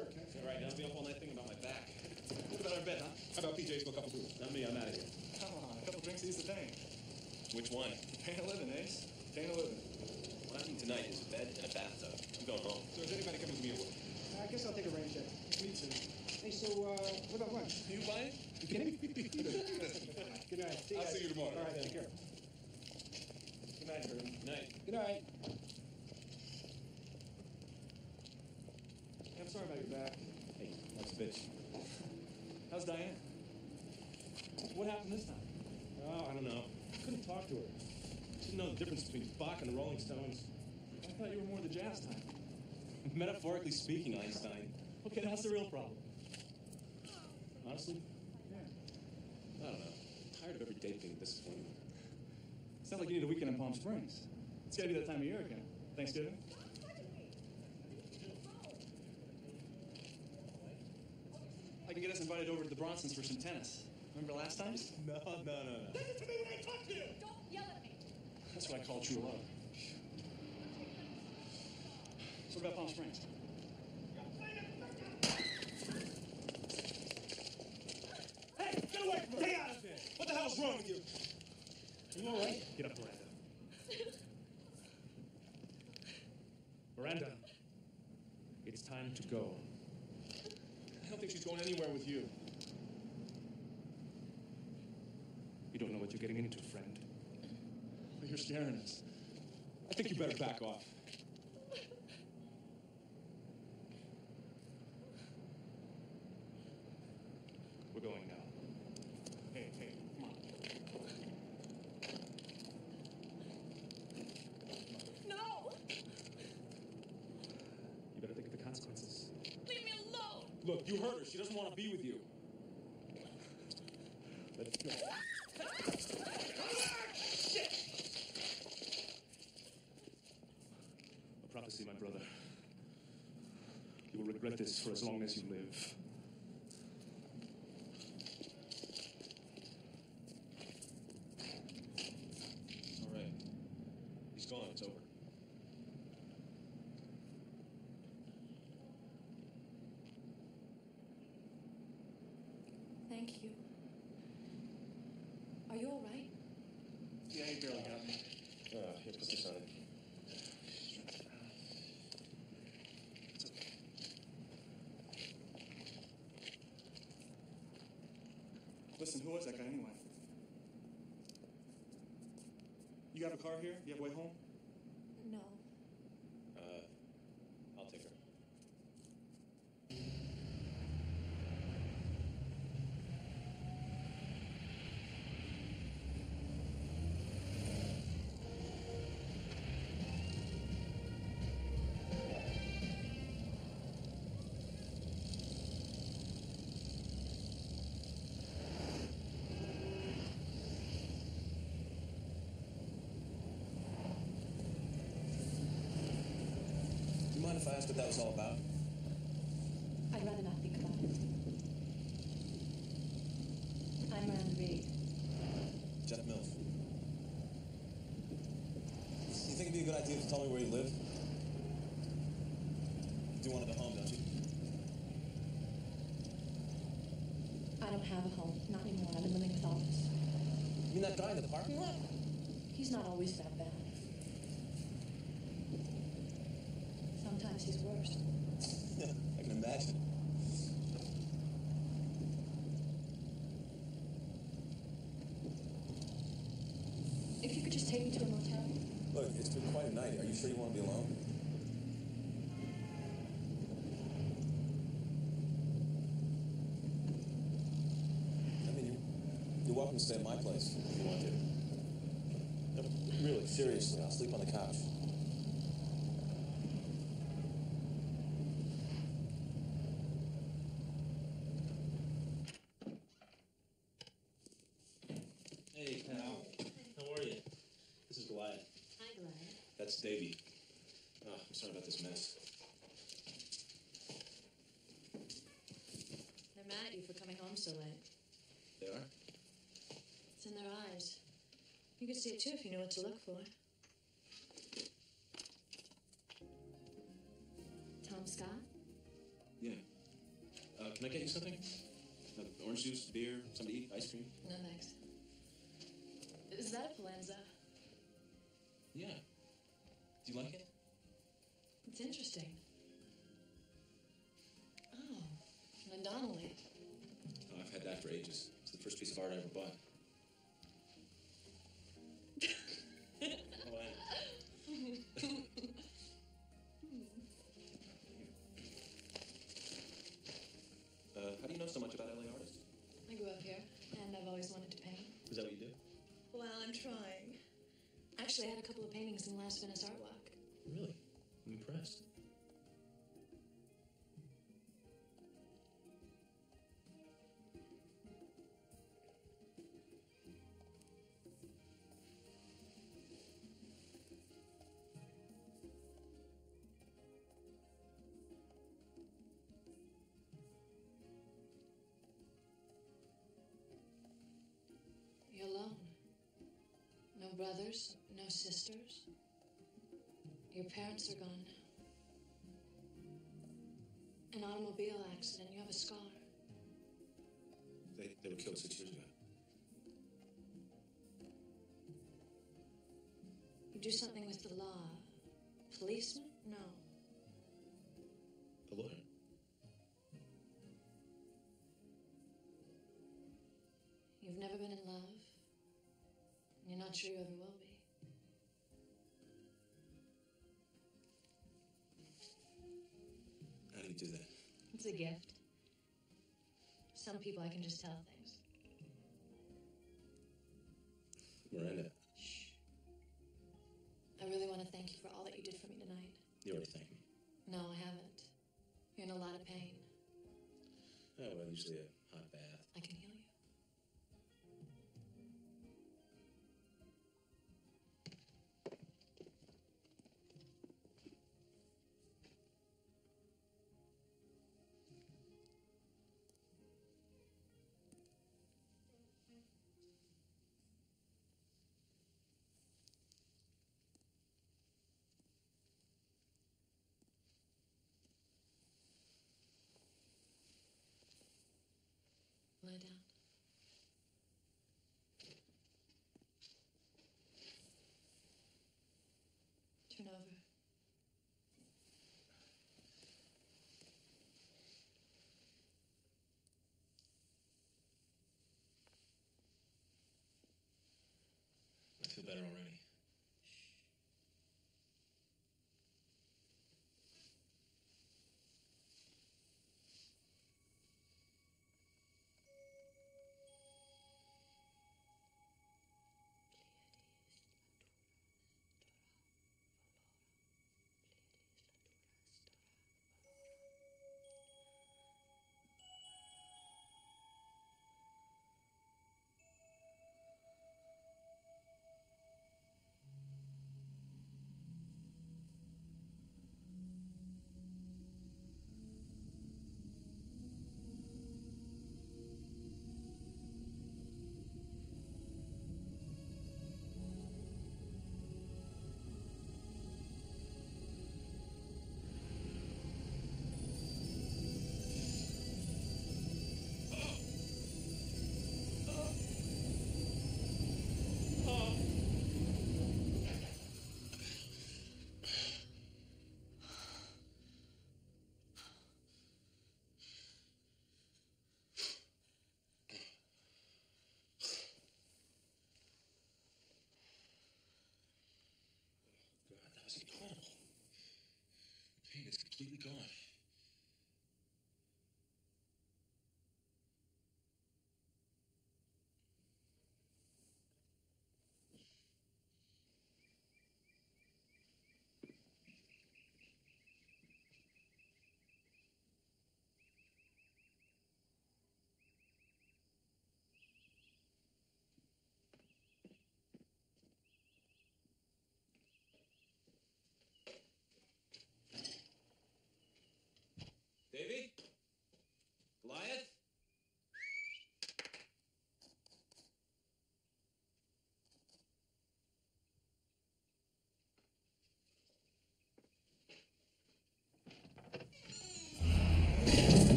work, huh? All right, now I'll be up all night thinking about my back. What about our bet, huh? How about PJ's for a couple brews? Not me, I'm out of here. Come on, a couple drinks is the thing. Which one? Pain of living, Ace. Pain of living. What I need tonight is a bed and a bathtub. I'm going home. So is anybody coming to me at work? I guess I'll take a rain check. Me too. Hey, so, what about lunch? You buying? You kidding? Good night. I'll see you tomorrow. All right, take care. Good night, Jordan. Night. Good night. I'm sorry about your back. Hey, that's a bitch. How's Diane? What happened this time? Oh, I don't know. I couldn't talk to her. She didn't know the difference between Bach and the Rolling Stones. I thought you were more the jazz type. Metaphorically speaking, Einstein. Okay, that's the real problem. Honestly, Yeah. I don't know. I'm tired of every day being disappointed. Sounds like you need a weekend in Palm Springs. It's gotta be that time of year again. Thanksgiving? I can get us invited over to the Bronsons for some tennis. Remember last time? No. Listen to me when I talk to you! Don't yell at me. That's what I call true love. So what about Palm Springs? Hey, get away from her! Get out of there! What the hell's wrong with you? You all right? Get up, Miranda. Miranda, it's time to go. I don't think she's going anywhere with you. You don't know what you're getting into, friend. But you're scaring us. I think you better back off. We're going now. Hey, come on. No! You better think of the consequences. Leave me alone! Look, you hurt her. She doesn't want to be with you. Let's go. A prophecy, my brother. You will regret this for as long as you live. All right. He's gone. It's over. Thank you. Are you all right? Yeah, he barely got me. Here, put this on it. It's okay. Listen, who was that guy anyway? You have a car here? You have a way home? No. I'll take her. You mind if I ask what that was all about? I'd rather not think about it. I'm Miranda Reed. Jeff Mills. You think it'd be a good idea to tell me where you live? You do want to go home, don't you? I don't have a home. Not anymore. I've been living with Aldous. You mean that guy in the parking lot? He's not always that bad. Sometimes he's worse. Yeah, I can imagine. If you could just take me to a motel. Look, it's been quite a night. Are you sure you want to be alone? I mean, you're welcome to stay at my place if you want to. No, really, seriously, I'll sleep on the couch. Hey, pal. How are you? This is Goliath. Hi, Glenn. That's Davey. Oh, I'm sorry about this mess. They're mad at you for coming home so late. They are? It's in their eyes. You could see it too if you knew what to look for. Tom Scott? Yeah. Can I get you something? Orange juice, beer, something to eat, ice cream? No, thanks. Is that a Palenza? Yeah. Do you like it? It's interesting. Oh, an Donnelly. Oh, I've had that for ages. It's the first piece of art I ever bought. Oh, how do you know so much about LA artists? I grew up here, and I've always wanted to paint. Is that what you do? Well, I'm trying. Actually, I had a couple of paintings in the last Venice Art Walk. Really? I'm impressed. You're alone. No brothers, no sisters. Your parents are gone. An automobile accident, you have a scar. They were killed 6 years ago. You do something with the law. Policeman? No. A lawyer. You've never been in love. You're not sure you ever will be. How do you do that? It's a gift. Some people I can just tell things. Miranda, Shh. I really want to thank you for all that you did for me tonight. you already thanked me. No, I haven't. You're in a lot of pain. Oh, well, usually a hot bath. I can heal you. Lie down. Turn over. I feel better already. God, that was incredible. The pain is completely gone.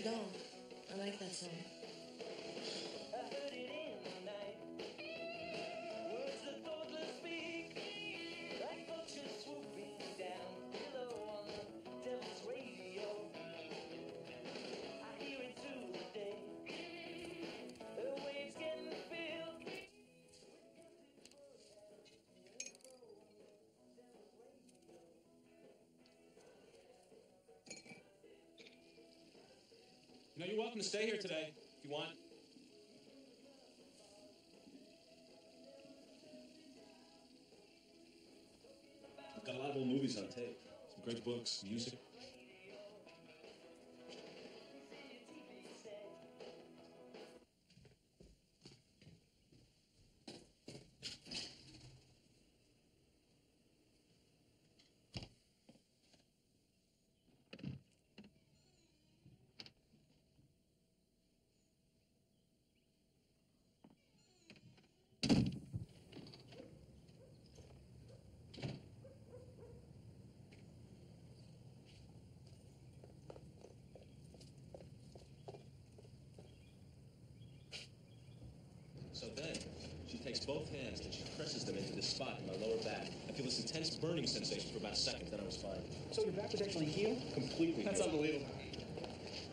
Don't. I like that song. I heard it in the night. Words that thoughtless speak, like vultures swooping down below on the devil's radio. I hear it through the day. The waves getting filled. You know, you're welcome to stay here today if you want. We've got a lot of old movies on tape. Some great books, music. So then, she takes both hands and she presses them into this spot in my lower back. I feel this intense burning sensation for about a second, then I was fine. So your back was actually healed? Completely. That's unbelievable.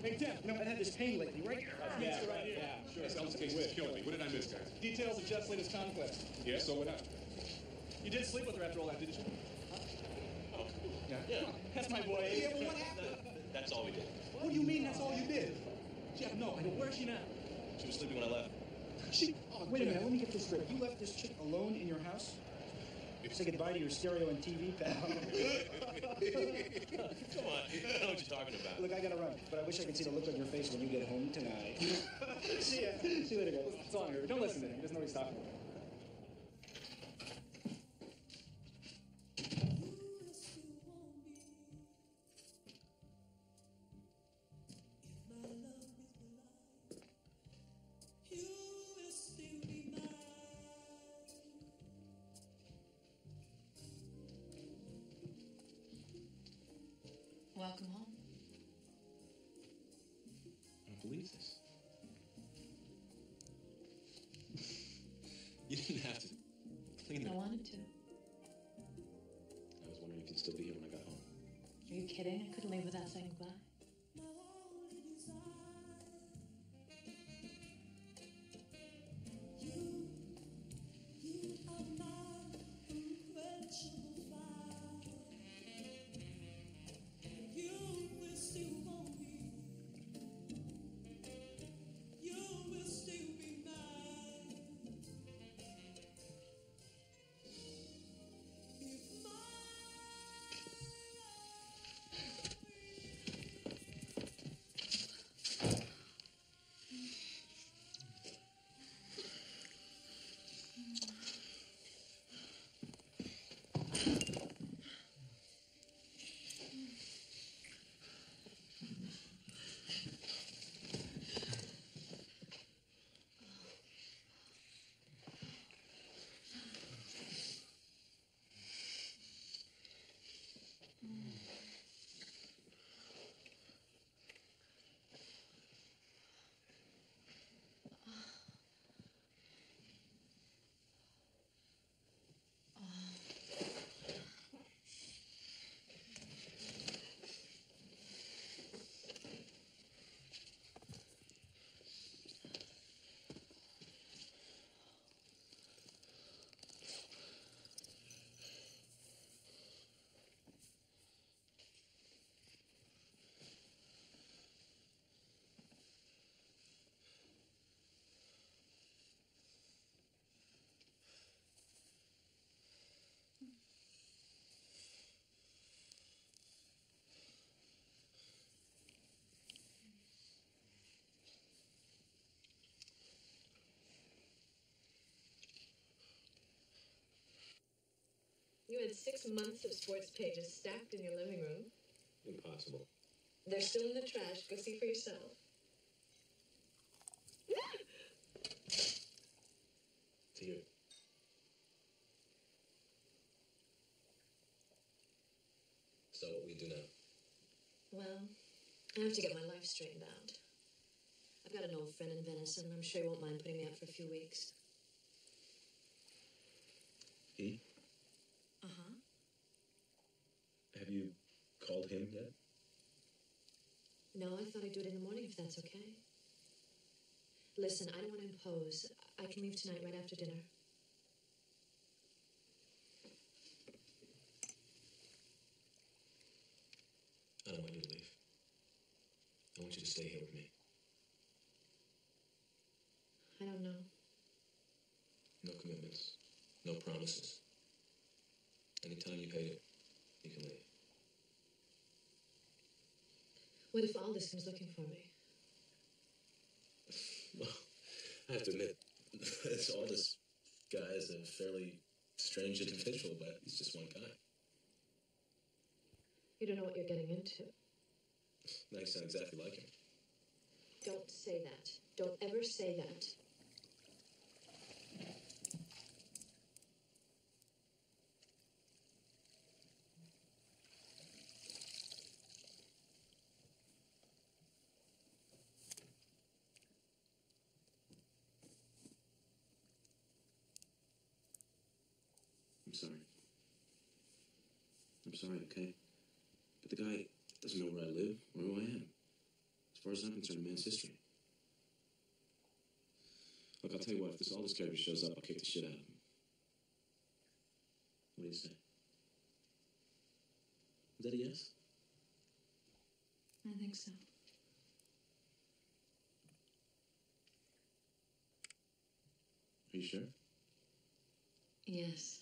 Hey, Tim, you know, I had this pain lately, right here. Yeah, right here. Sure. This Elvis case is killing me. What did I miss, guys? Details of Jeff's latest conquest. Yeah, so what happened? You did sleep with her after all that, didn't you? Oh, Yeah. That's my boy. Yeah, but what happened? that's all we did. What do you mean that's all you did? Jeff, no, I know. Where is she now? She was sleeping when I left. Wait a minute, let me get this straight. You left this chick alone in your house? Say goodbye to your stereo and TV, pal. Come on, you know what you're talking about. Look, I gotta run, but I wish I could see the look on your face when you get home tonight. See ya. See you later, guys. It's on her. Don't listen to him. He doesn't know what he's talking about. Welcome home. I don't believe this. You didn't have to clean I it. wanted to. I was wondering if you'd still be here when I got home. Are you kidding? I couldn't leave without saying goodbye. You had 6 months of sports pages stacked in your living room. Impossible. They're still in the trash. Go see for yourself. Here. So what we do now? Well, I have to get my life straightened out. I've got an old friend in Venice, and I'm sure he won't mind putting me up for a few weeks. E? Uh-huh. Have you called him yet? No, I thought I'd do it in the morning, if that's okay. Listen, I don't want to impose. I can leave tonight right after dinner. I don't want you to leave. I want you to stay here with me. I don't know. No commitments. No promises. Anytime you've hate it, you can leave. What if Aldous comes looking for me? Well, I have to admit, all this guy is a fairly strange individual, but he's just one guy. You don't know what you're getting into. Now you sound exactly like him. Don't say that. Don't ever say that. I'm sorry, okay? But the guy doesn't know where I live or who I am. As far as I'm concerned, a man's history. Look, I'll tell you what, if this Aldous character shows up, I'll kick the shit out of him. What do you say? Is that a yes? I think so. Are you sure? Yes.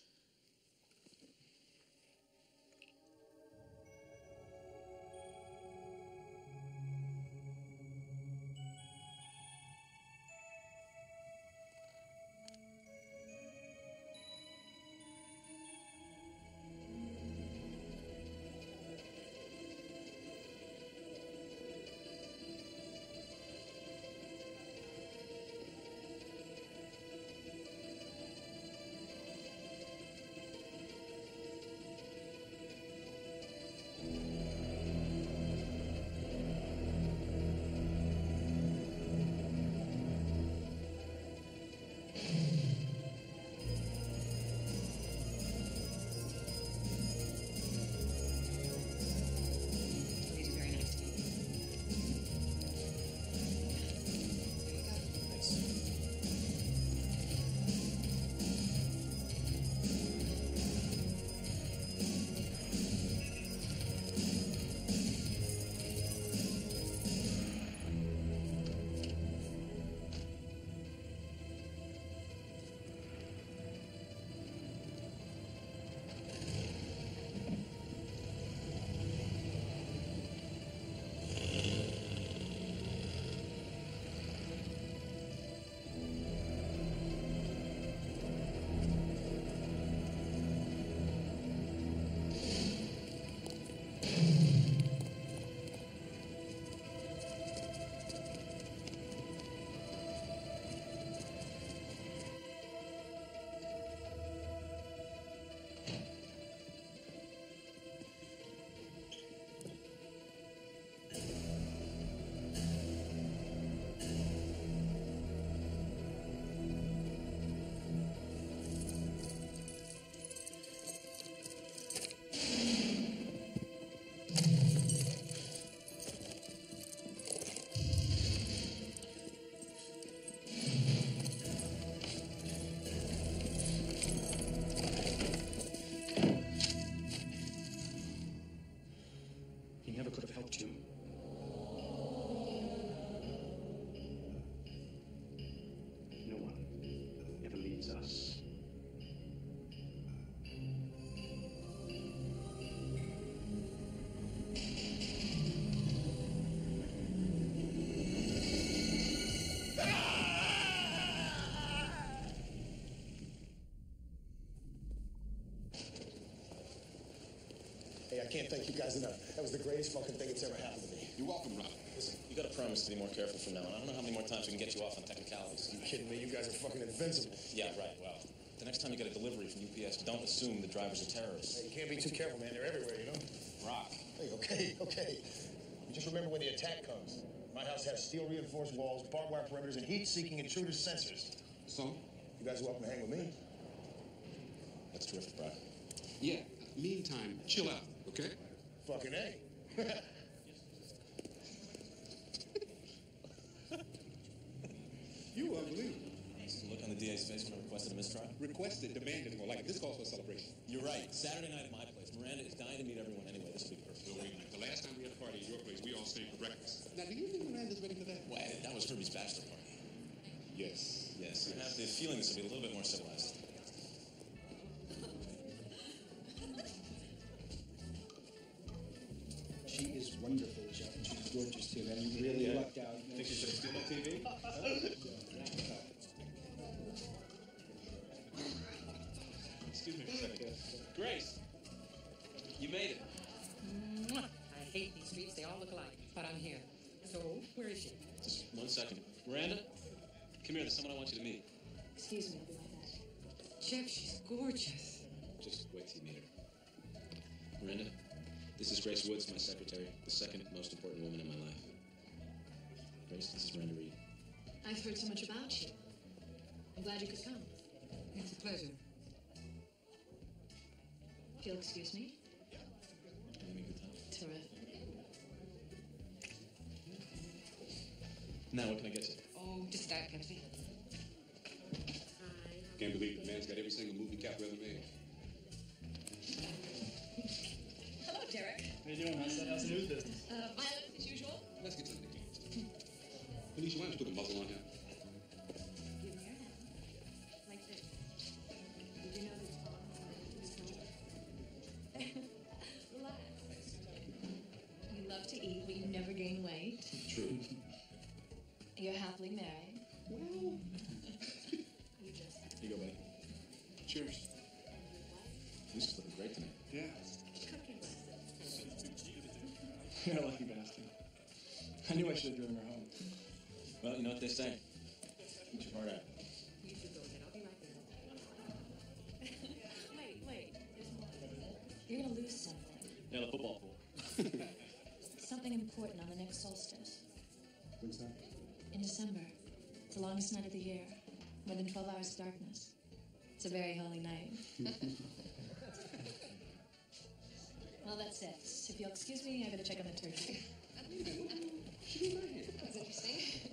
Hey, I can't thank you guys enough. That was the greatest fucking thing that's ever happened to me. You're welcome, Rob. Listen, you gotta promise to be more careful from now on. I don't know how many more times we can get you off on technicalities. You kidding me? You guys are fucking invincible. Yeah, right. Well, the next time you get a delivery from UPS, don't assume the drivers are terrorists. Hey, you can't be too careful, man. They're everywhere, you know? Rock. Hey, okay. We Just remember when the attack comes. My house has steel-reinforced walls, barbed wire perimeters, and heat-seeking intruder sensors. So? You guys are welcome to hang with me. That's terrific, Brock. Yeah. Meantime, chill out, okay? Fucking A. You unbelievable. See the look on the DA's face when I requested a mistrial? Requested, demanded, more like it. This calls for a celebration. You're right. Saturday night at my place. Miranda is dying to meet everyone anyway. This will be perfect. So wait a minute. The last time we had a party at your place, we all stayed for breakfast. Now, do you think Miranda's ready for that? Well, that was Herbie's bachelor party. Yes. Yes. I have the feeling this will be a little bit more civilized. She is wonderful, Jeff, and she's gorgeous too, man. You really lucked out. Think you should steal my TV? Excuse me for a second. Grace, you made it. Mwah. I hate these streets. They all look alike. But I'm here. So, where is she? Just 1 second. Miranda, come here. There's someone I want you to meet. Excuse me, I'll be right back. Jeff, she's gorgeous. Just wait till you meet her. Miranda, this is Grace Woods, my secretary, the second most important woman in my life. Grace, this is Miranda Reed. I've heard so much about you. I'm glad you could come. It's a pleasure. If you'll excuse me. Having a good time. Terrific. Now, what can I get you? Oh, just a Diet Pepsi. Can't believe the man's got every single movie cap ever made. Hello, Derek. How you doing? How's the news business? Violent as usual. Let's get to the games. Felicia, why don't you put a muzzle on him? Give me your hand. Like this. Did you know this song? Relax. You love to eat, but you never gain weight. True. You're happily married. Well. You just. Here you go, buddy. Cheers. This is looking great tonight. Yeah. Cooking lessons. You're a lucky bastard. I knew I should have driven her home. Well, you know what they say. Eat your heart out. You should go ahead. I'll be right there. Wait. There's more. You're gonna lose something. Yeah, the football pool. Something important on the next solstice. When's that? In December. It's the longest night of the year. More than 12 hours of darkness. It's a very holy night. Well, that's it. If you'll excuse me, I better check on the turkey. That's interesting.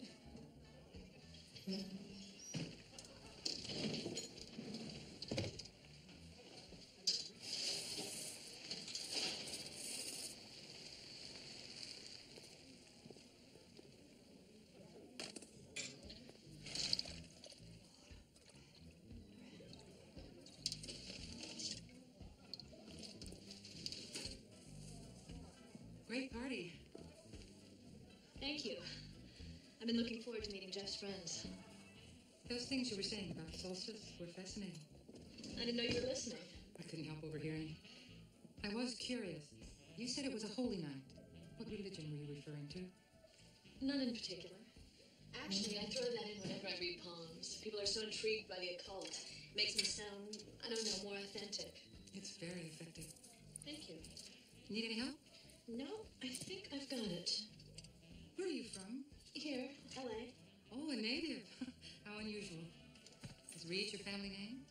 Great party. Thank you. I've been looking forward to meeting Jeff's friends. Those things you were saying about the solstice were fascinating. I didn't know you were listening. I couldn't help overhearing. I was curious. You said it was a holy night. What religion were you referring to? None in particular. Actually, I throw that in whenever I read poems. People are so intrigued by the occult. It makes them sound, I don't know, more authentic. It's very effective. Thank you. Need any help? No, I think I've got it. Where are you from? Here, L.A. Oh, a native. How unusual. Is Reed your family name?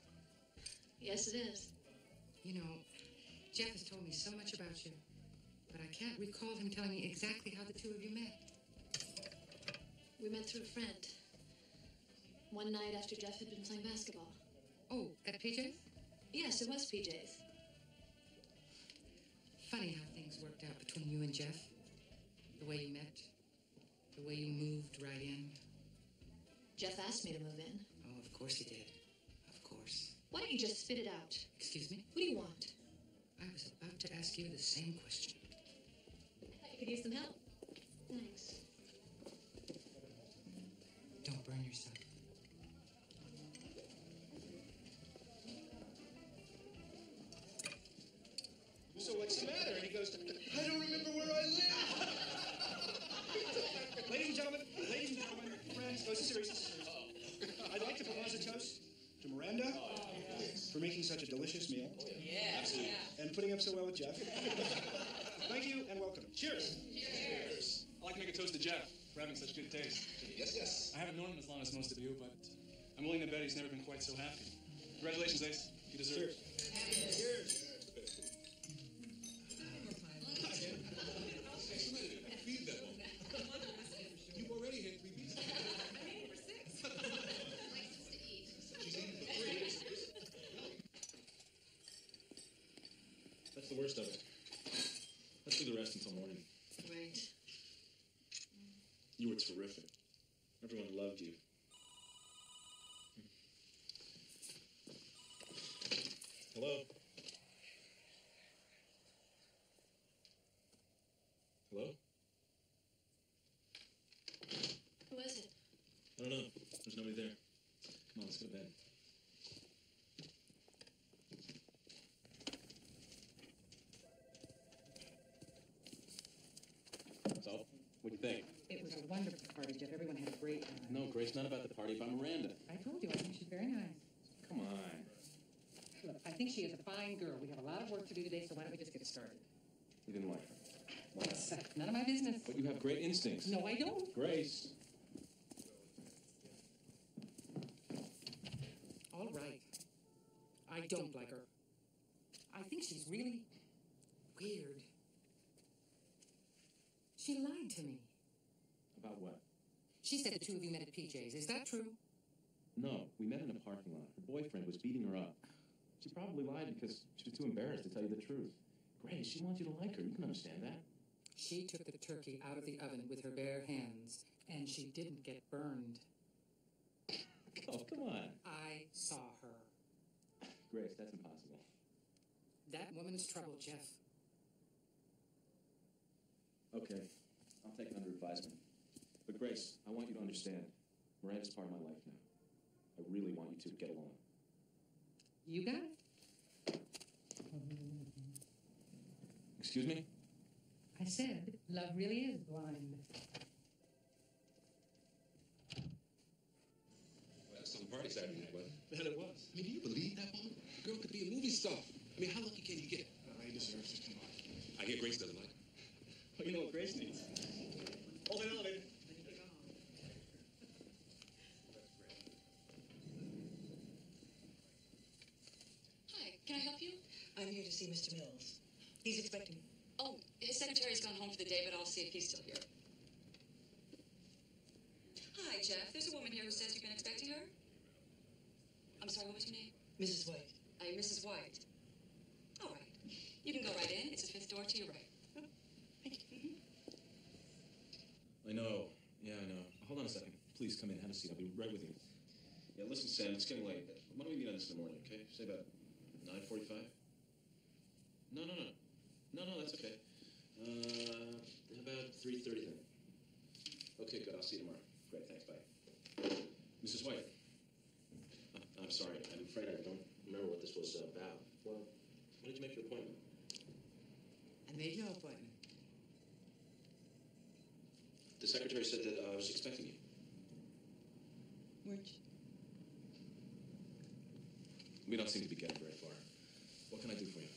Yes, it is. You know, Jeff has told me so much about you, but I can't recall him telling me exactly how the two of you met. We met through a friend. One night after Jeff had been playing basketball. Oh, at PJ's? Yes, it was PJ's. Funny how things worked out between you and Jeff. The way you met. The way you moved right in. Jeff asked me to move in. Oh, of course he did. Of course. Why don't you just spit it out? Excuse me? What do you want? I was about to ask you the same question. I thought you could use some help. Thanks. Don't burn yourself. So what's the matter? And he goes, I don't remember where I live. Ladies and gentlemen, friends, no, this is serious. I'd like to propose a toast to Miranda for making such a delicious meal. Yeah. And putting up so well with Jeff. Thank you and welcome. Cheers. Cheers. I'd like to make a toast to Jeff for having such good taste. Yes, yes. I haven't known him as long as most of you, but I'm willing to bet he's never been quite so happy. Congratulations, Ace. You deserve it. Cheers. Feed that one. You've already had 3 pieces. She's eating for 3. That's the worst of it. Let's do the rest until morning. Right. You were terrific. Everyone loved you. Hello? Hello? Who is it? I don't know. There's nobody there. Come on, let's go to bed. So, what'd you think? It was a wonderful party, Jeff. Everyone had a great time. No, Grace, not about the party, about Miranda. I told you, I think she's very nice. Come on. Look, I think she is a fine girl. We have a lot of work to do today, so why don't we just get started? You didn't like her. It's none of my business. But you have great instincts. No, I don't. Grace. All right. I don't like her. I think she's really weird. She lied to me. About what? She said the two of you met at PJ's. Is that true? No, we met in a parking lot. Her boyfriend was beating her up. She probably lied because she was too embarrassed to tell you the truth. Grace, she wants you to like her. You can understand that. She took the turkey out of the oven with her bare hands, and she didn't get burned. Oh, come on. I saw her. Grace, that's impossible. That woman's trouble, Jeff. Okay, I'll take it under advisement. But Grace, I want you to understand, Miranda's part of my life now. I really want you two to get along. You got it? Excuse me? I said, love really is blind. Well, that's some party Saturday night, wasn't it? That it was. I mean, do you believe that woman? The girl could be a movie star. I mean, how lucky can you get? He deserves it. Come on. I hear Grace doesn't like her. Well, you know what Grace needs? Hold an elevator. Hi, can I help you? I'm here to see Mr. Mills. He's expecting me. Oh, his secretary's gone home for the day, but I'll see if he's still here. Hi, Jeff. There's a woman here who says you've been expecting her. I'm sorry, what was your name? Mrs. White. Mrs. White. All right. You can go right in. It's the 5th door to your right. Oh, thank you. I know. Yeah, I know. Hold on a second. Please come in. Have a seat. I'll be right with you. Yeah, listen, Sam, it's getting late. Why don't we meet on this in the morning, okay? Say about 9:45? No, that's okay. About 3:30 then. Okay, good. I'll see you tomorrow. Great, thanks. Bye. Mrs. White. I'm sorry. I'm afraid I don't remember what this was about. Well, when did you make your appointment? I made no appointment. The secretary said that I was expecting you. Weren't you? We don't seem to be getting very far. What can I do for you?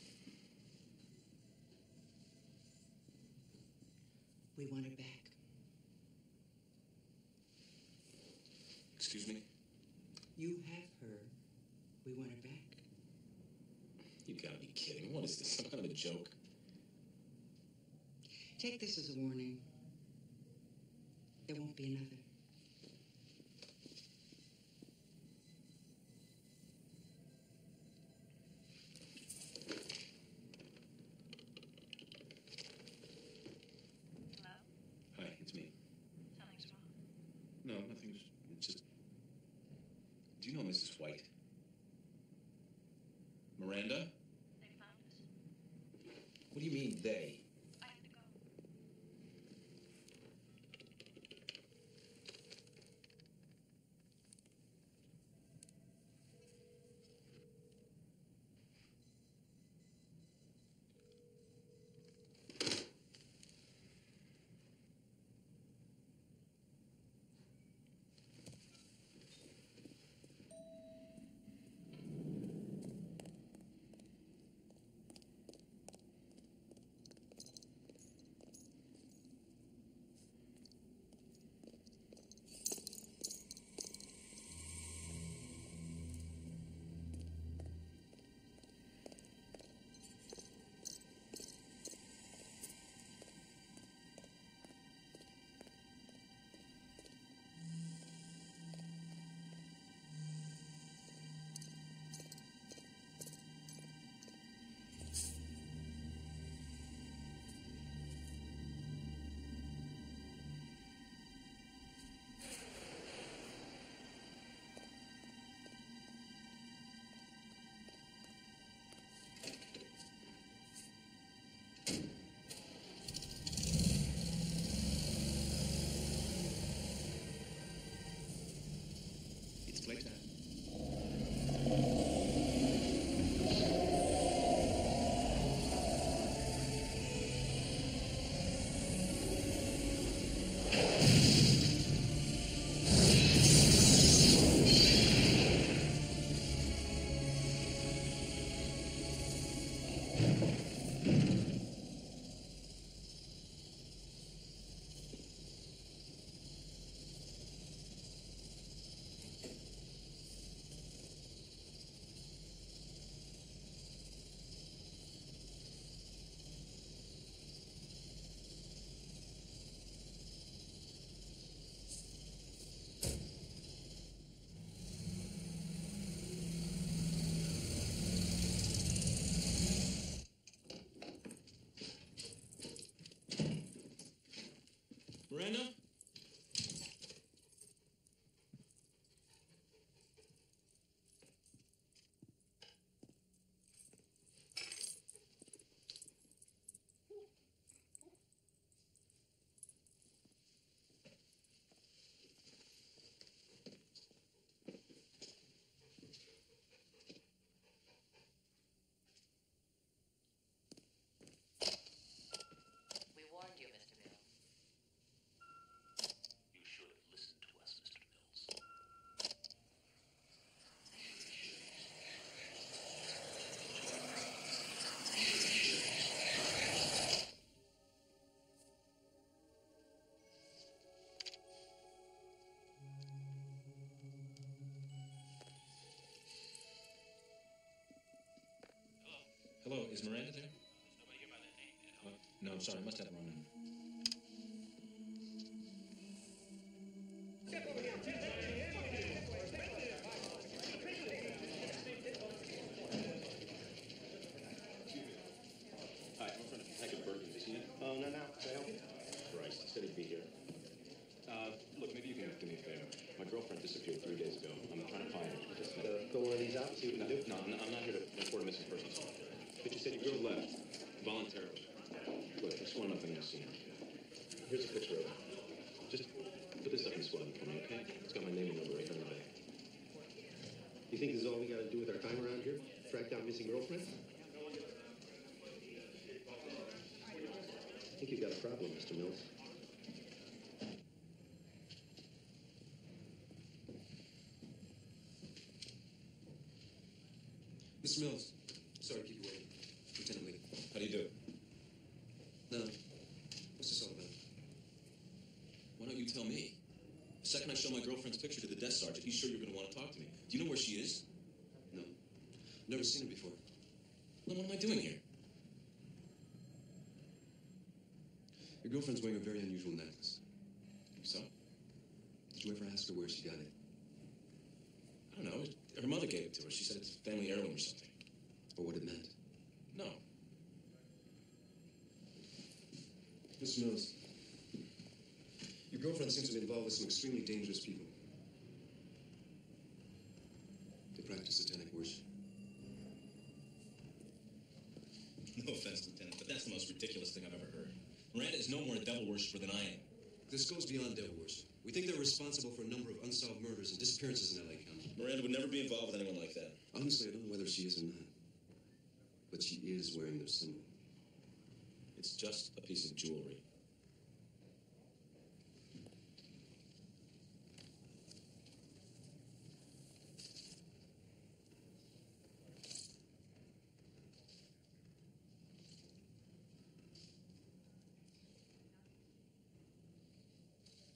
We want her back. Excuse me? You have her. We want her back. You gotta be kidding. What is this? Some kind of a joke? Take this as a warning. There won't be another. Hi, it's me. Something's wrong. No, nothing's... It's just... Do you know Mrs. White? Miranda? They found us. What do you mean, they? I have to go. Miranda? We warned you, Mr. Mills. You should have listened to us, Mr. Mills. Hello, is Miranda there? No, I'm sorry, I must have the wrong number. Hi, I'm from Detective Burton. Is he in? Oh, no, no. Can I help you? Christ, I said he'd be here. Look, maybe you can do me a favor. My girlfriend disappeared 3 days ago. I'm trying to find her. Just Fill one of these out and see what you can do. No, I'm not here to report a missing person. But you said your girl left voluntarily. Look, I just want to know if anyone's seen her. Here's a picture of her. Just put this up in the squad for me, okay? It's got my name and number right here on the back. You think this is all we got to do with our time around here? Track down missing girlfriends? I think you've got a problem, Mr. Mills. Mr. Mills, sorry to keep you waiting. Lieutenant Lee. How do you do? No. What's this all about? Why don't you tell me? The second I show my girlfriend's picture to the desk sergeant, he's sure you're going to want to talk to me. Do you know where she is? No. Never seen her before. Then what am I doing here? Your girlfriend's wearing a very unusual necklace. So? Did you ever ask her where she got it? I don't know. Her mother gave it to her. She said it's a family heirloom or something. Or what it meant? No. Mr. Mills, your girlfriend seems to be involved with some extremely dangerous people. They practice satanic worship. No offense, Lieutenant, but that's the most ridiculous thing I've ever heard. Miranda is no more a devil worshiper than I am. This goes beyond devil worship. We think they're responsible for a number of unsolved murders and disappearances in L.A. County. Miranda would never be involved with anyone like that. Honestly, I don't know whether she is or not. But she is wearing their symbol. It's just a piece of jewelry.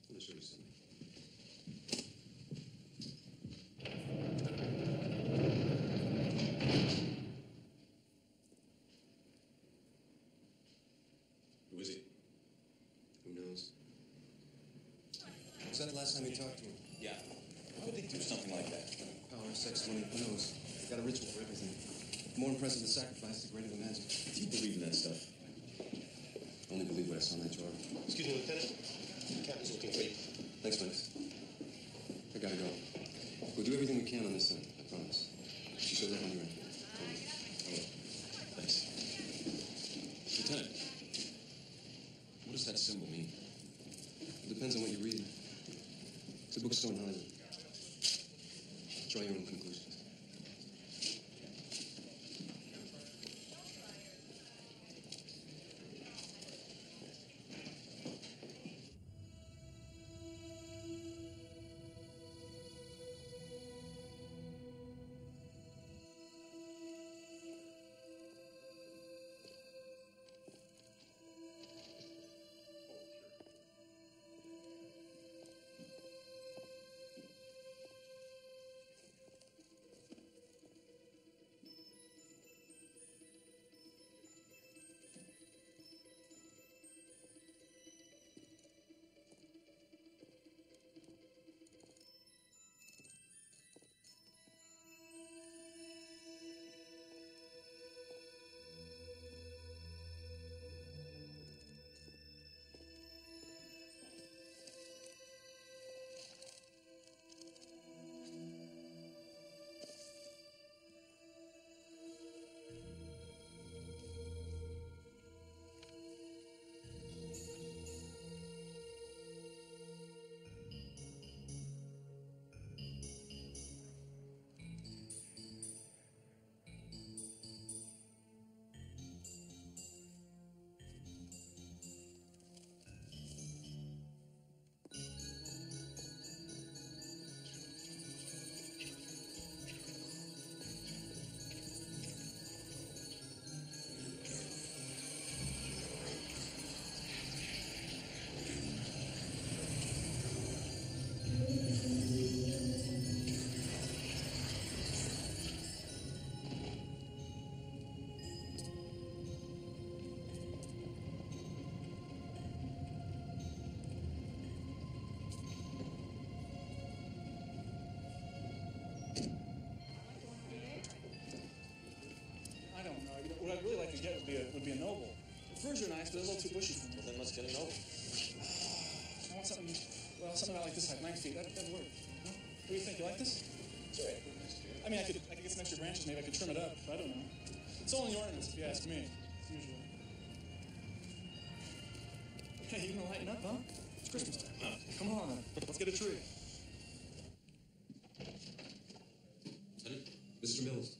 Let me show you something. Who is he? Who knows? Was that the last time you talked to him? Yeah. Why would they do something like that? Power, sex, money, who knows? Got a ritual for everything. The more impressive the sacrifice, the greater the magic. Do you believe in that stuff? Only believe what I saw in that jar. Excuse me, Lieutenant. The captain's looking for you. Thanks, Max. I gotta go. We'll do everything we can on this end, I promise. She should let when you're in. Thanks. Lieutenant, what does that symbol mean? It depends on what you read. The books don't hide it. Draw your own conclusions. firs are nice, but it's a little too bushy for me. Well, then let's get an oak. I want something, well, something about like this height, 9 feet. That'd work. No? What do you think? You like this? It's all right. I mean, I could get some extra branches. Maybe I could trim it up. I don't know. It's only ornaments, if you ask me. Usually. Hey, you gonna lighten up, huh? It's Christmas time. Huh? Come on, let's get a tree. Lieutenant, Mr. Mills.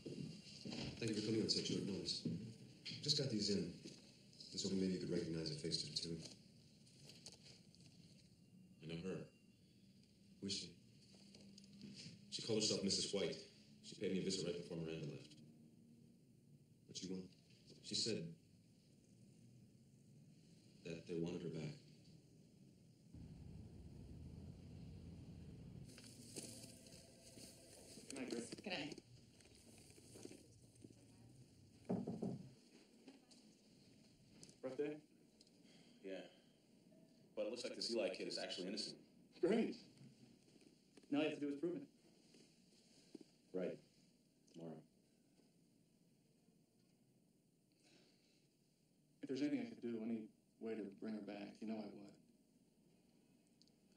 Thank you for coming on such short notice. Just got these in. Was hoping maybe you could recognize a face or two. I know her. Who is she? She called herself Mrs. White. She paid me a visit right before Miranda left. What she want? She said that they wanted her back. Good night, Griff. Good night. Rough day? Yeah. But it looks like this Eli kid is actually innocent. Great. Now all you have to do is prove it. Right. Tomorrow. If there's anything I could do, any way to bring her back, you know I would.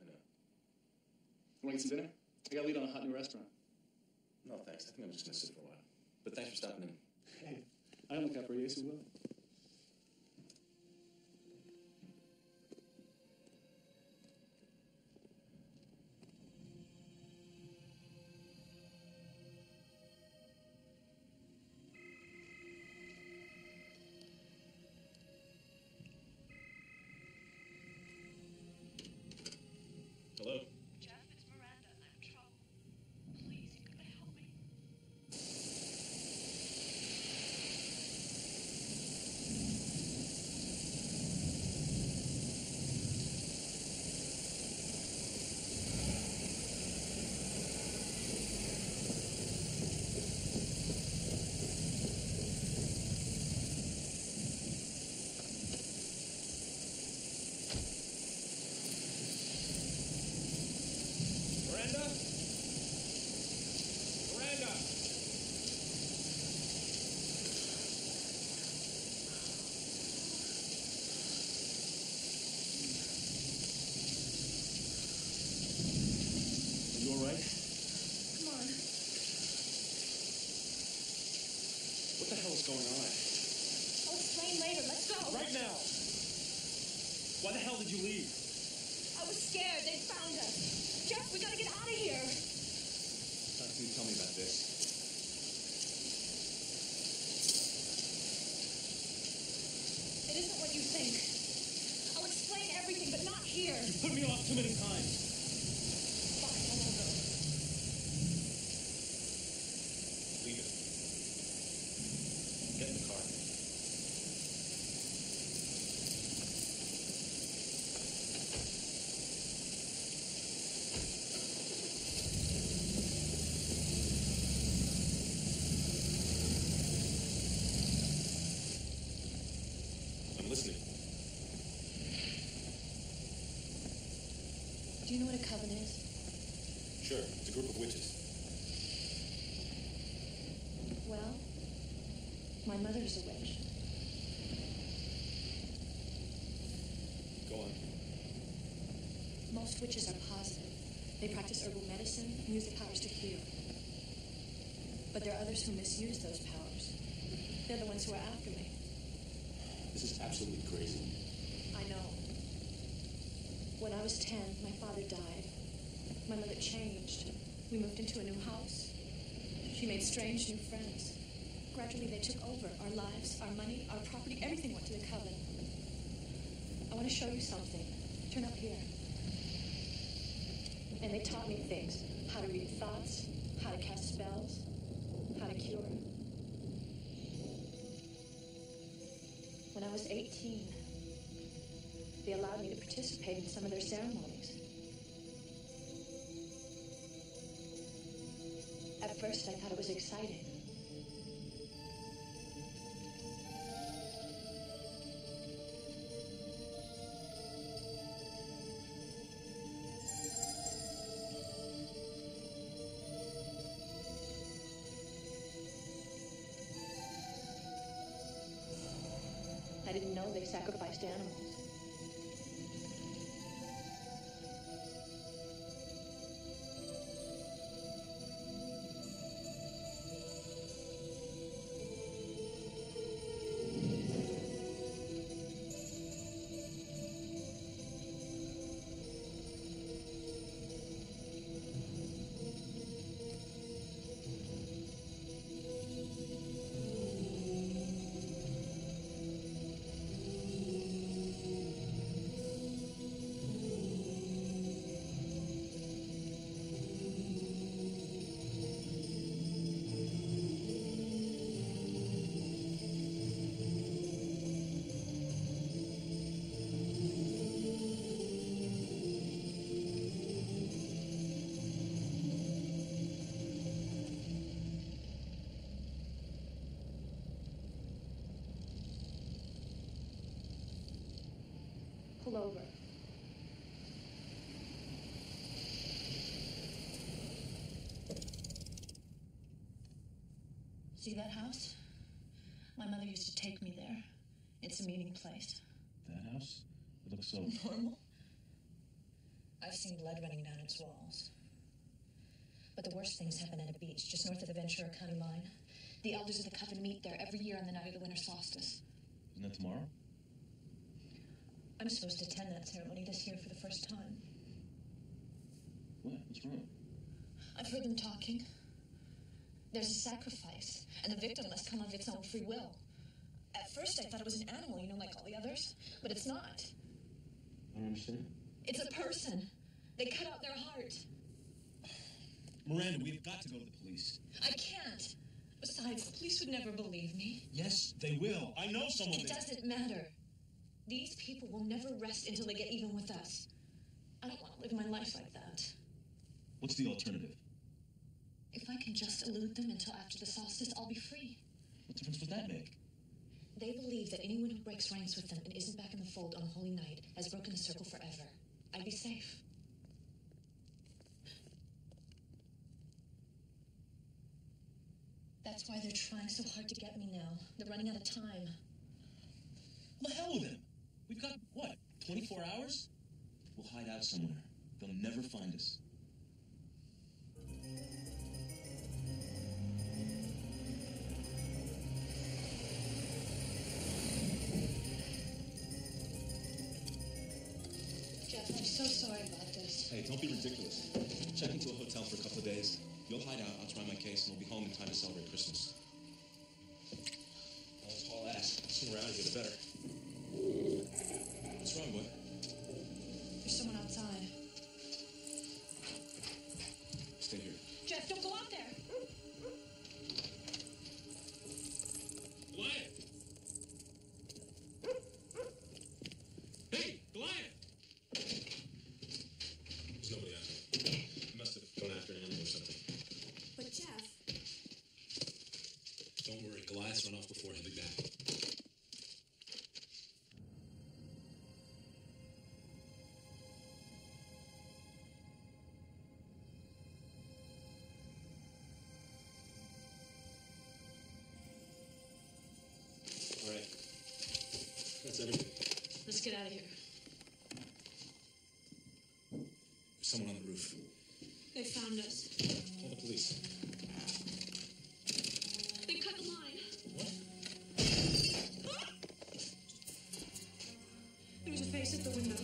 I know. You want to get some dinner? I got a lead on a hot new restaurant. No, thanks. I think I'm just going to sit for a while. But thanks for stopping in. Hey, I don't look out for you, so will. Hello? Jeff, it's Miranda. I'm in trouble. Please, you gotta help me. Miranda? Miranda! Are you all right? Come on. What the hell is going on? I'll explain later. Let's go. Right now! Why the hell did you leave? I was scared. They found us. Jeff, we gotta get out of here. How can you tell me about this? It isn't what you think. I'll explain everything, but not here. You put me off too many times. Fine, I won't go. Leave it. Get in the car. I'm listening. Do you know what a coven is? Sure, it's a group of witches. Well, my mother's a witch. Go on. Most witches are positive. They practice herbal medicine and use the powers to heal. But there are others who misuse those powers. They're the ones who are after me. This is absolutely crazy. I know. When I was 10, my father died. My mother changed. We moved into a new house. She made strange new friends. Gradually, they took over our lives, our money, our property, everything went to the coven. I want to show you something. Turn up here. And they taught me things. How to read thoughts, how to cast spells, how to cure. When I was 18, they allowed me to participate in some of their ceremonies. At first, I thought it was exciting. I didn't know they sat sacrificed animals. Pull over. See that house? My mother used to take me there. It's a meeting place. That house? It looks so... Normal? I've seen blood running down its walls. But the worst things happen at a beach just north of the Ventura County line. The elders of the coven meet there every year on the night of the winter solstice. Isn't that tomorrow? I'm supposed to attend that ceremony this year for the first time. What? What's wrong? I've heard them talking. There's a sacrifice, and the victim must come of its own free will. At first, I thought it was an animal, like all the others, but it's not. I don't understand. It's a person. They cut out their heart. Miranda, we've got to go to the police. I can't. Besides, the police would never believe me. Yes, they will. I know someone. It doesn't matter. These people will never rest until they get even with us. I don't want to live my life like that. What's the alternative? If I can just elude them until after the solstice, I'll be free. What difference would that make? They believe that anyone who breaks ranks with them and isn't back in the fold on Holy Night has broken the circle forever. I'd be safe. That's why they're trying so hard to get me now. They're running out of time. Well, the hell with them. We've got, what, 24 hours? We'll hide out somewhere. They'll never find us. Jeff, I'm so sorry about this. Hey, don't be ridiculous. Check into a hotel for a couple of days. You'll hide out, I'll try my case, and we'll be home in time to celebrate Christmas. Well, that's all ass. The sooner we're out of here, the better. What's wrong, boy? There's someone outside. Stay here. Jeff, don't go out there. Goliath! Hey, Goliath! There's nobody out there. He must have gone after an animal or something. But Jeff... Don't worry, Goliath's run off before. He'll be back. All right. That's everything. Let's get out of here. There's someone on the roof. They found us. Call the police. They cut the line. What? There was a face at the window.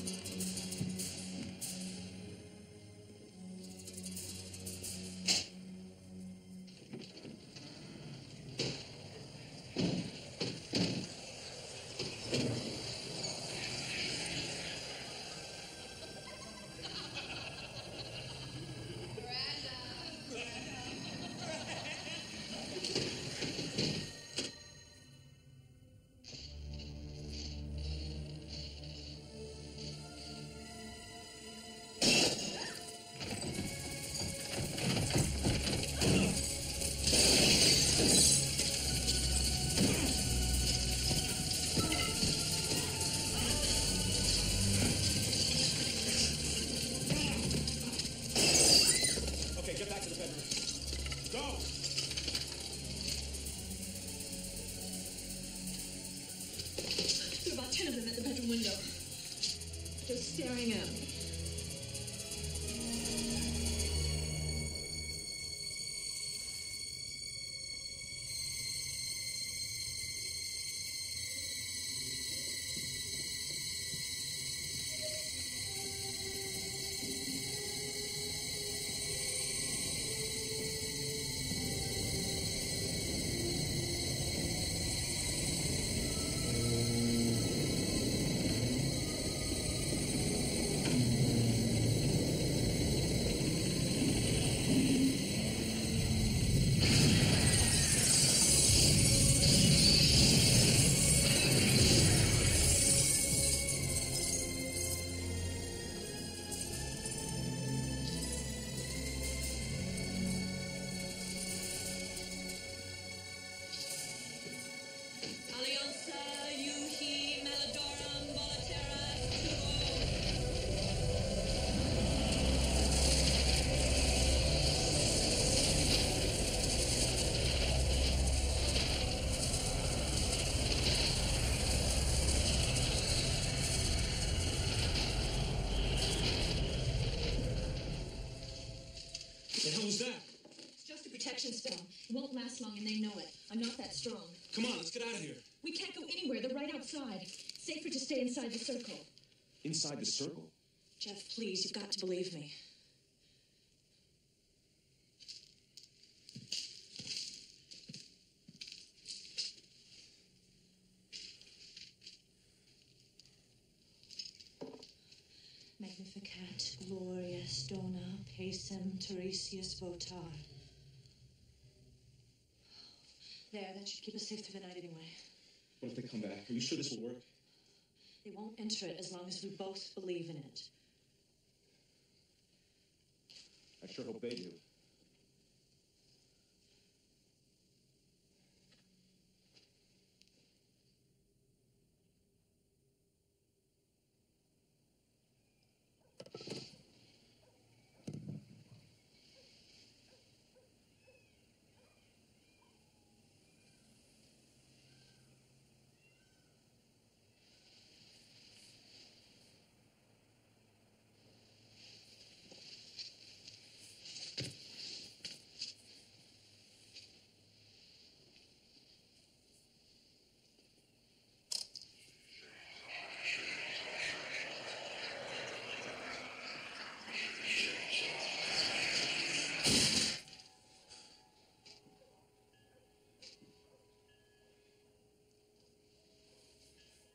Alianza Yuhi Melodorum Volaterra What the hell was that? It's just a protection spell. It won't last long, and they know it. I'm not that strong. Come on, let's get out of here. We can't go anywhere. They're right outside. Safer to stay inside the circle. Inside the circle? Jeff, please, you've got to believe me. Magnificat, glorious, dona, pacem, Teresius votar. There, that should keep us safe through the night anyway. What if they come back? Are you sure this will work? They won't enter it as long as we both believe in it. I sure hope they do.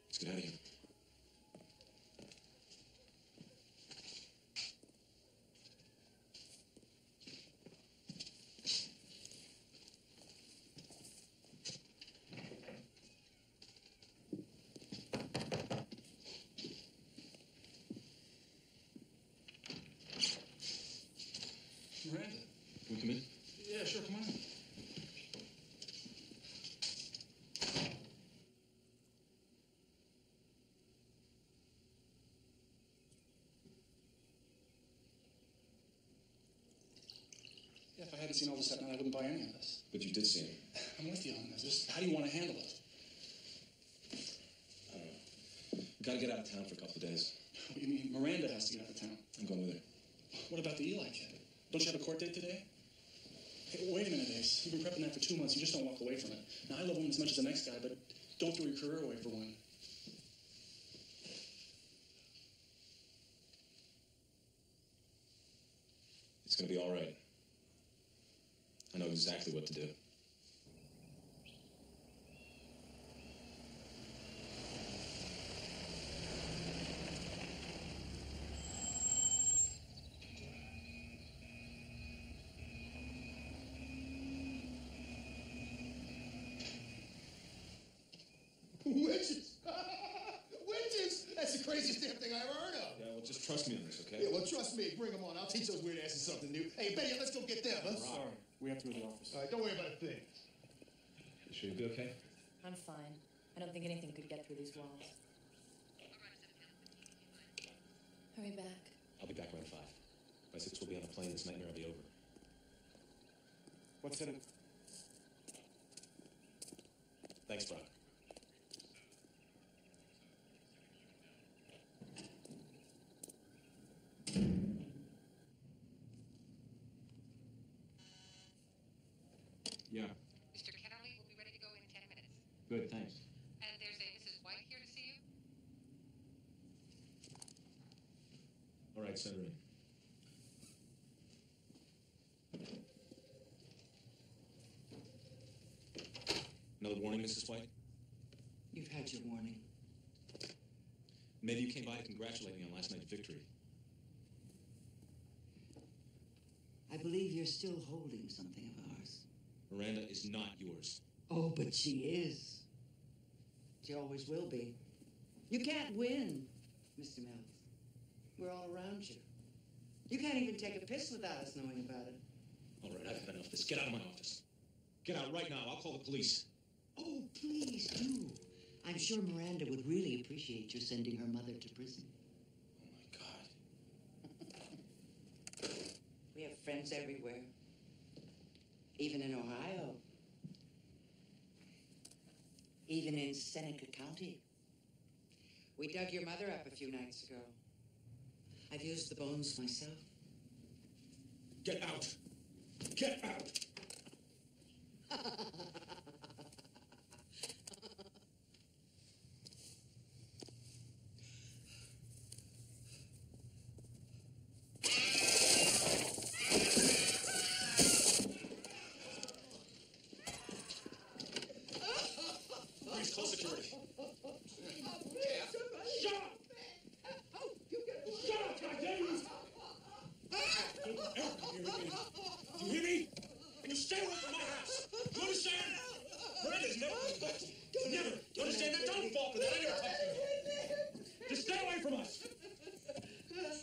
Let's get out of here. Miranda. Can we come in? Yeah, sure, come on in. Yeah, if I hadn't seen all this that night, I wouldn't buy any of this. But you did see him. I'm with you on this. Just how do you want to handle it? I don't know. We gotta get out of town for a couple of days. What do you mean? Miranda has to get out of town. I'm going with her. What about the Eli kid? Don't you have a court date today? Hey, wait a minute, Ace. You've been prepping that for 2 months. You just don't walk away from it. Now, I love women as much as the next guy, but don't throw your career away for one. It's gonna be all right. I know exactly what to do. Witches! Witches! That's the craziest damn thing I ever heard of. Yeah, well, just trust me on this, okay? Yeah, well, trust me. Bring them on. I'll teach those weird asses something new. Hey, Betty, let's go get them, huh? Sorry. We have to go to the office. All right, don't worry about a thing. You sure you'll be okay? I'm fine. I don't think anything could get through these walls. Hurry back. I'll be back around 5. By 6, we'll be on a plane. This nightmare will be over. What's in it? Thanks, Brock. Yeah. Mr. Kennerly will be ready to go in 10 minutes. Good, thanks. And there's a Mrs. White here to see you. All right, send her in. Another warning, Mrs. White? You've had your warning. Maybe you came by to congratulate me on last night's victory. I believe you're still holding something of ours. Miranda is not yours. Oh, but she is. She always will be. You can't win, Mr. Mills. We're all around you. You can't even take a piss without us knowing about it. All right, I've had enough of this. Get out of my office. Get out right now. I'll call the police. Oh, please do. I'm sure Miranda would really appreciate your sending her mother to prison. Oh, my God. We have friends everywhere. Even in Ohio. Even in Seneca County. We dug your mother up a few nights ago. I've used the bones myself. Get out. Get out. Please call security. Shut up! Shut up, goddamn! Do you hear me? And you stay away from my house. You understand? Miranda's never been touched. Never. You understand that? Don't fall for that. I never touched her. Just stay away from us.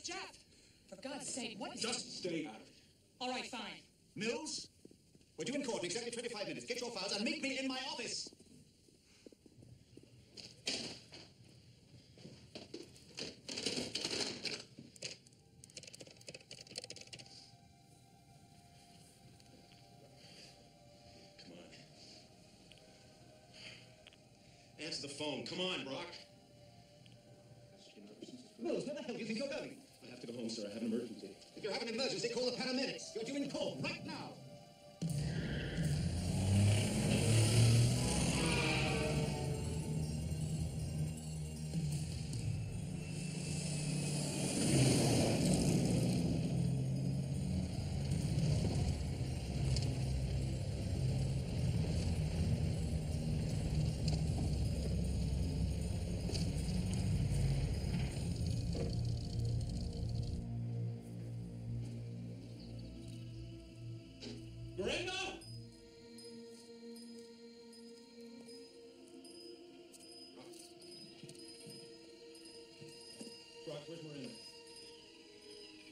Jeff, for God's sake, what? Just stay out of it. All right, fine. Mills, we're due in court in exactly 25 minutes. Get your files and meet me in my office. Answer the phone. Come on, Brock. Mills, where the hell do you think you're going? I have to go home, sir. I have an emergency. If you have an emergency, call the paramedics. You're due in court right now. Miranda? Brock, where's Miranda?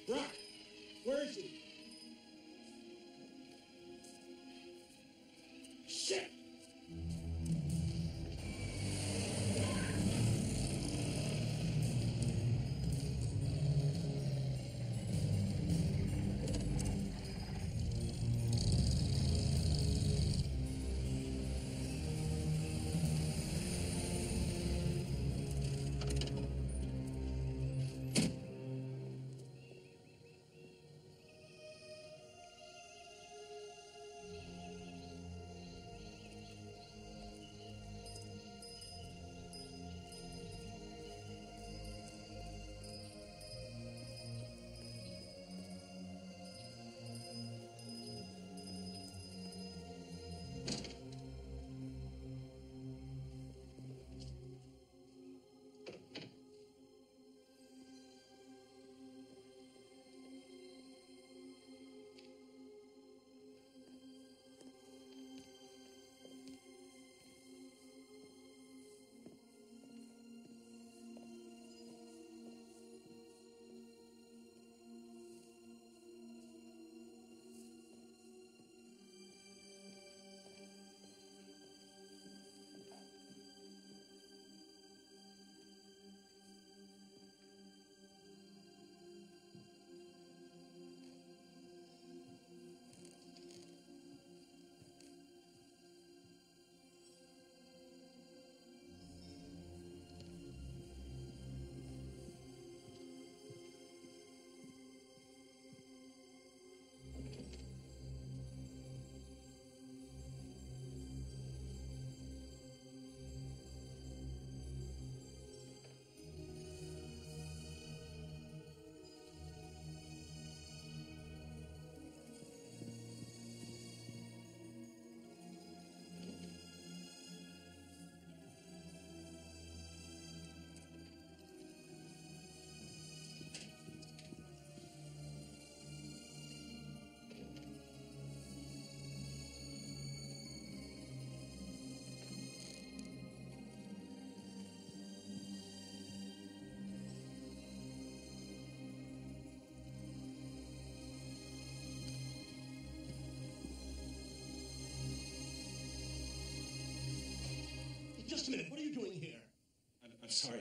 Brock, where is she? Shit!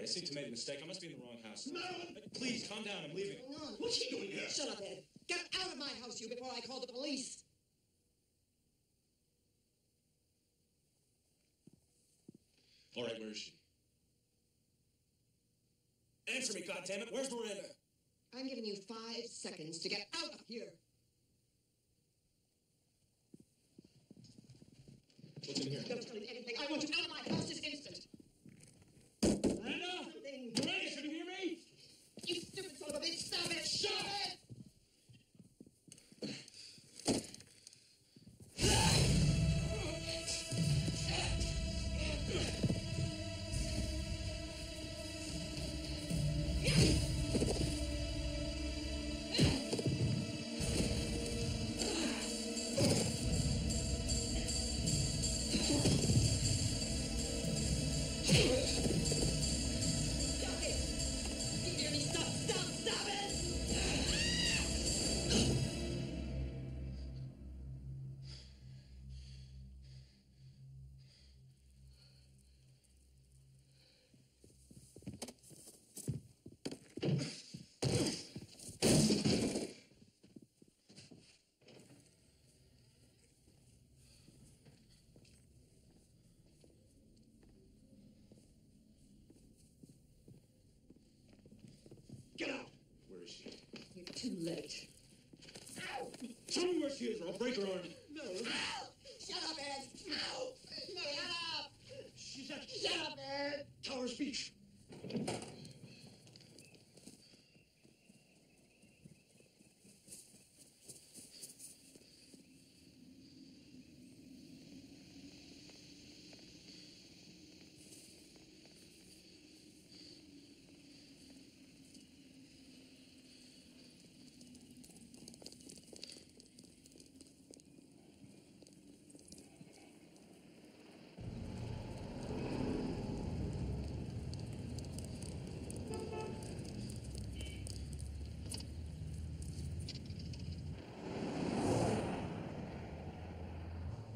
seem to have made a mistake. I must be in the wrong house. No! Please, calm down. I'm leaving. What's he doing here? Shut up, Ed. Get out of my house, you, before I call the police. All right, where is she? Answer me, goddammit. Where's Miranda? I'm giving you 5 seconds to get out of here. What's in here? Don't tell me anything. I want you out of my house this instant. Miranda! Miranda, can you hear me? You stupid son of a bitch. Stop it. Shut it. Get out! Where is she? You're too late. Ow! Tell me where she is or I'll break her arm. No. Shut up, Ed. No. Shut up. She's at Shut up, Ed. Towers Beach.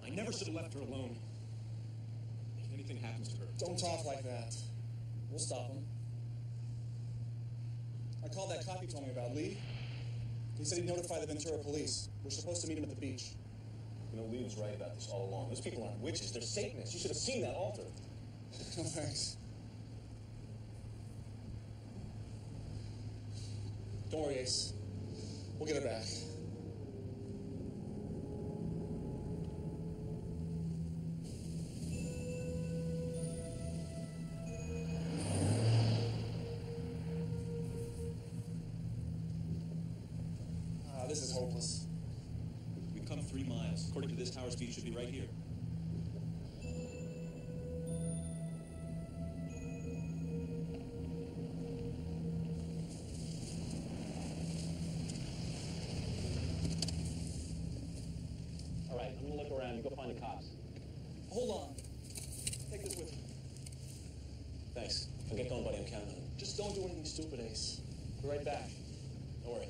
I never should have left her alone. If anything happens to her. Don't talk like that. We'll stop him. I called that cop you told me about, Lee. He said he'd notify the Ventura police. We're supposed to meet him at the beach. You know, Lee was right about this all along. Those people aren't witches. They're Satanists. You should have seen that altar. No, thanks. Don't worry, Ace. We'll get her back. This is hopeless. We've come 3 miles. According to this, Towers Beach should be right here. All right, I'm gonna look around. You go find the cops. Hold on. Take this with you. Thanks. I'll get going, buddy. I'm counting on it. Just don't do anything stupid, Ace. Be right back. Don't worry.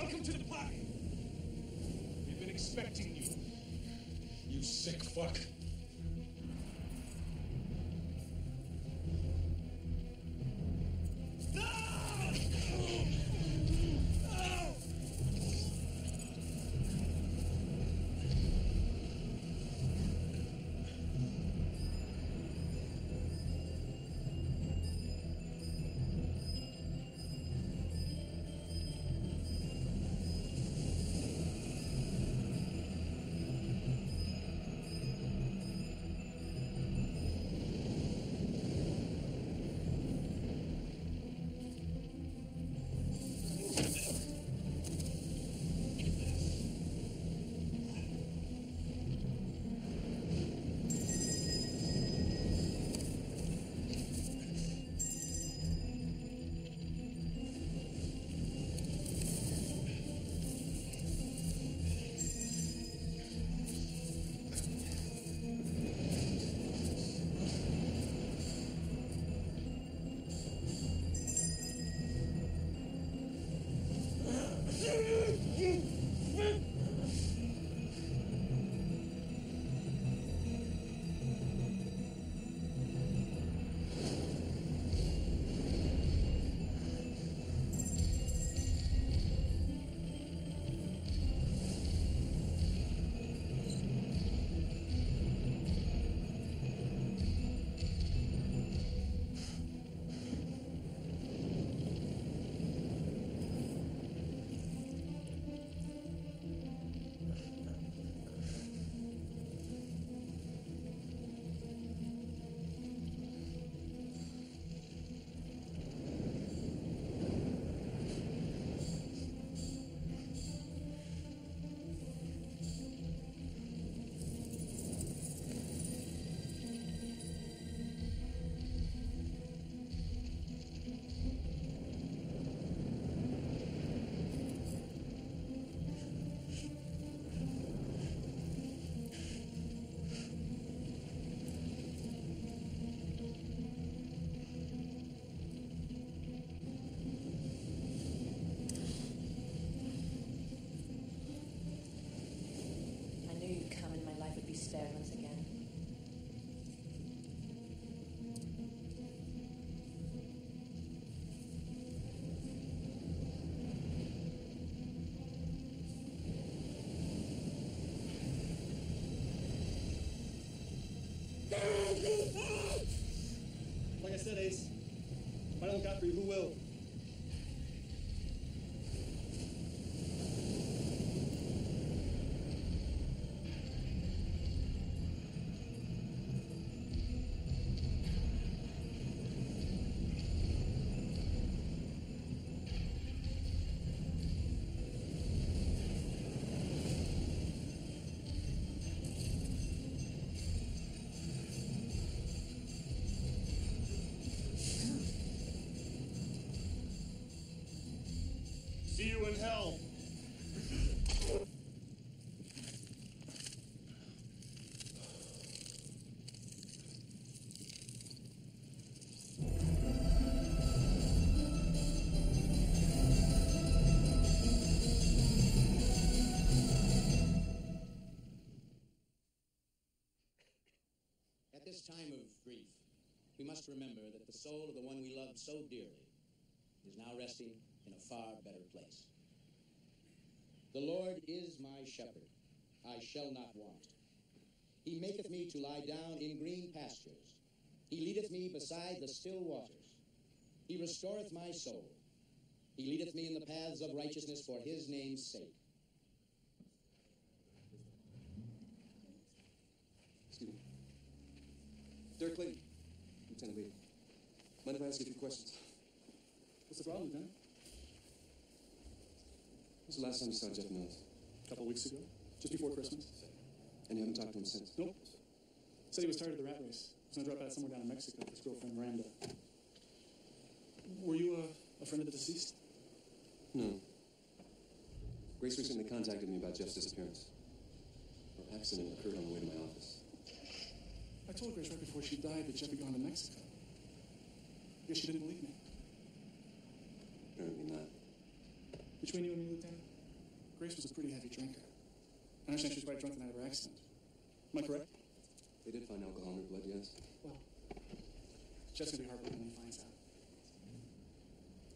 Welcome to the party. We've been expecting you. You sick fuck. There once again. Like I said, Ace, if I don't look out for you, who will? See you in hell. At this time of grief, we must remember that the soul of the one we loved so dearly is now resting in a far better place. The Lord is my shepherd, I shall not want. He maketh me to lie down in green pastures. He leadeth me beside the still waters. He restoreth my soul. He leadeth me in the paths of righteousness for his name's sake. Excuse me. Derek Clayton, Lieutenant Lee. Mind if I ask you a few questions? What's the problem, Lieutenant? When was the last time you saw Jeff Mills? A couple weeks ago, just before Christmas. And you haven't talked to him since? Nope. Said he was tired of the rat race. He was going to drop out somewhere down in Mexico with his girlfriend Miranda. Were you a friend of the deceased? No. Grace recently contacted me about Jeff's disappearance. Her accident occurred on the way to my office. I told Grace right before she died that Jeff had gone to Mexico. I guess she didn't believe me. Apparently not. Between you and me, Lieutenant, Grace was a pretty heavy drinker. I understand she was quite drunk the night of her accident. Am I correct? They did find alcohol in her blood, yes. Well, Jeff's gonna be heartbroken when he finds out.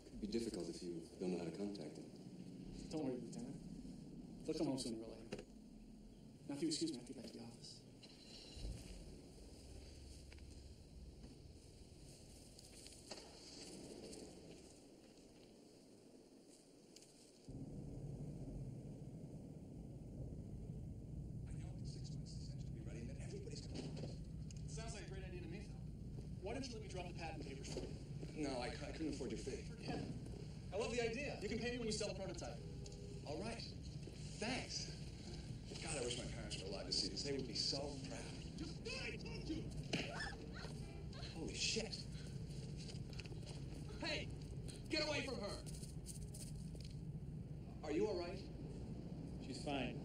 It'd be difficult if you don't know how to contact him. Don't worry, Lieutenant. They'll come home sooner or later. Now, if you excuse me, I have to get back to the office. Sounds like a great idea to me, Phil. Why don't you let me drop the patent papers for you? No, I couldn't afford your fee. Forget it. I love the idea. You can pay me when you sell the prototype. All right. Thanks. God, I wish my parents were alive to see this. They would be so proud. Just do it, I told you! Holy shit. Hey! Get away from her! Are you all right? She's fine.